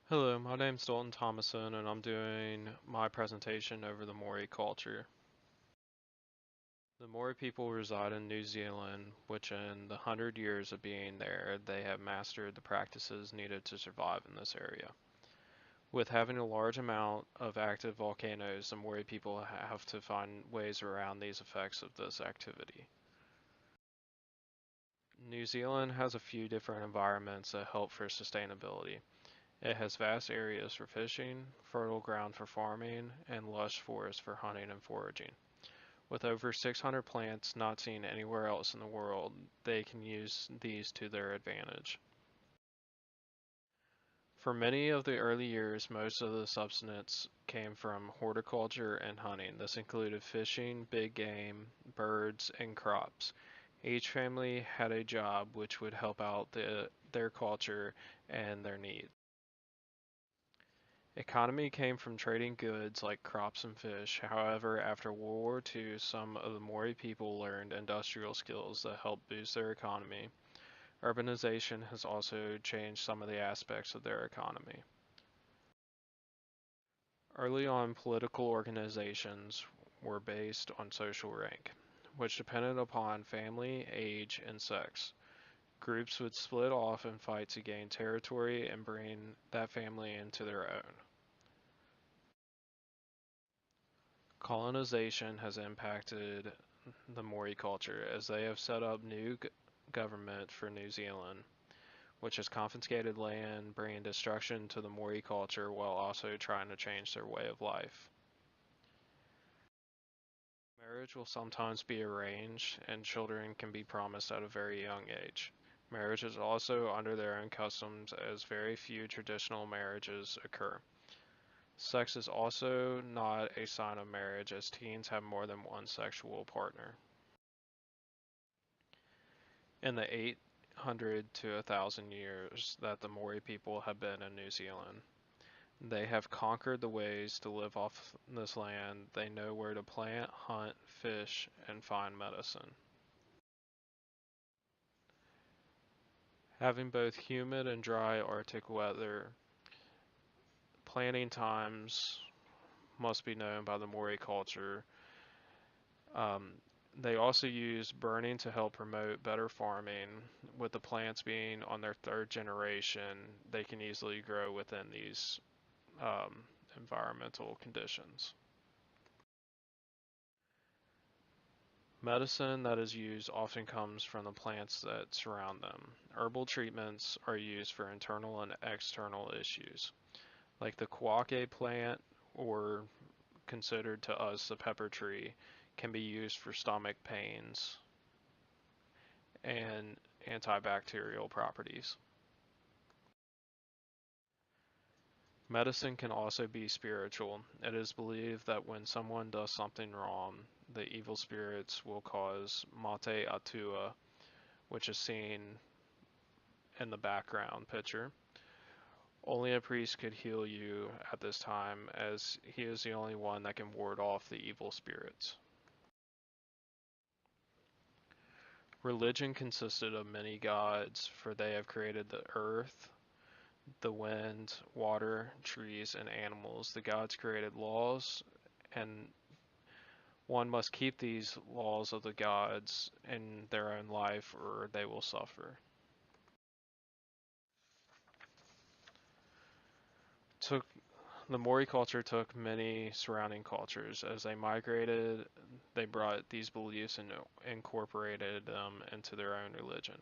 Hello, my name's Dalton Thomason, and I'm doing my presentation over the Māori culture. The Māori people reside in New Zealand, which in the 100 years of being there, they have mastered the practices needed to survive in this area. With having a large amount of active volcanoes, the Māori people have to find ways around these effects of this activity. New Zealand has a few different environments that help for sustainability. It has vast areas for fishing, fertile ground for farming, and lush forests for hunting and foraging. With over 600 plants not seen anywhere else in the world, they can use these to their advantage. For many of the early years, most of the subsistence came from horticulture and hunting. This included fishing, big game, birds, and crops. Each family had a job which would help out their culture and their needs. Economy came from trading goods like crops and fish. However, after World War II, some of the Maori people learned industrial skills that helped boost their economy. Urbanization has also changed some of the aspects of their economy. Early on, political organizations were based on social rank, which depended upon family, age, and sex. Groups would split off and fight to gain territory and bring that family into their own. Colonization has impacted the Maori culture as they have set up new government for New Zealand, which has confiscated land, bringing destruction to the Maori culture while also trying to change their way of life. Marriage will sometimes be arranged, and children can be promised at a very young age. Marriage is also under their own customs, as very few traditional marriages occur. Sex is also not a sign of marriage, as teens have more than one sexual partner. In the 800 to 1,000 years that the Maori people have been in New Zealand, they have conquered the ways to live off this land. They know where to plant, hunt, fish, and find medicine. Having both humid and dry Arctic weather, planting times must be known by the Maori culture. Um, they also use burning to help promote better farming. With the plants being on their third generation, they can easily grow within these um, environmental conditions. Medicine that is used often comes from the plants that surround them. Herbal treatments are used for internal and external issues, like the kwake plant, or considered to us the pepper tree, can be used for stomach pains and antibacterial properties. Medicine can also be spiritual. It is believed that when someone does something wrong, the evil spirits will cause mate atua, which is seen in the background picture. Only a priest could heal you at this time, as he is the only one that can ward off the evil spirits. Religion consisted of many gods, for they have created the earth, the wind, water, trees, and animals. The gods created laws, and one must keep these laws of the gods in their own life, or they will suffer. Took The Maori culture took many surrounding cultures. As they migrated, they brought these beliefs and incorporated them into their own religion.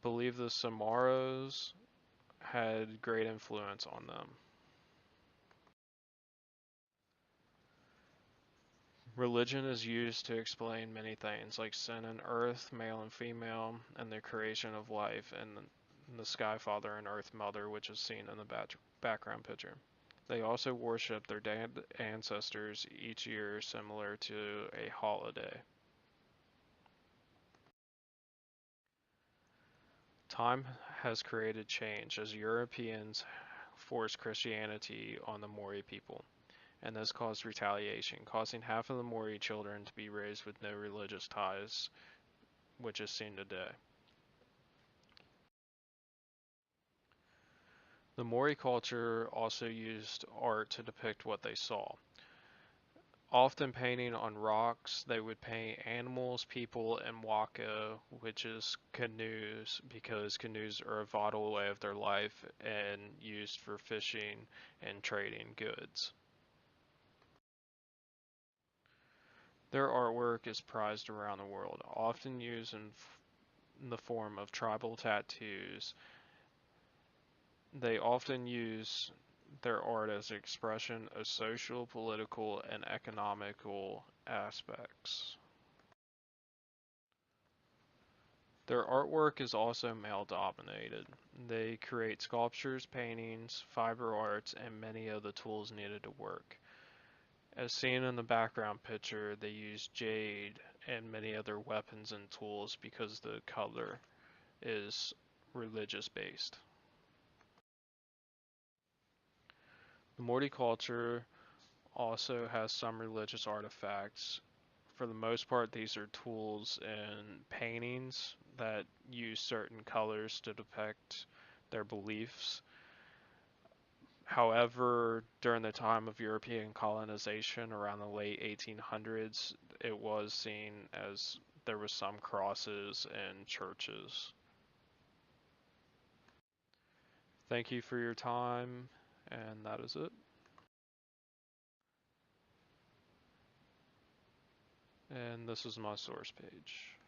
Believe the Samaros had great influence on them. Religion is used to explain many things, like sin and earth, male and female, and the creation of life, and the Sky Father and Earth Mother, which is seen in the background picture. They also worship their dead ancestors each year, similar to a holiday. Time has created change as Europeans forced Christianity on the Maori people, and this caused retaliation, causing half of the Maori children to be raised with no religious ties, which is seen today. The Maori culture also used art to depict what they saw. Often painting on rocks, they would paint animals, people, and waka, which is canoes, because canoes are a vital way of their life and used for fishing and trading goods. Their artwork is prized around the world, often used in the form of tribal tattoos. They often use their art as an expression of social, political, and economical aspects. Their artwork is also male dominated. They create sculptures, paintings, fiber arts, and many of the tools needed to work. As seen in the background picture, they use jade and many other weapons and tools because the color is religious based. The Māori culture also has some religious artifacts. For the most part, these are tools and paintings that use certain colors to depict their beliefs. However, during the time of European colonization around the late 1800s, it was seen as there was some crosses in churches. Thank you for your time, and that is it. And this is my source page.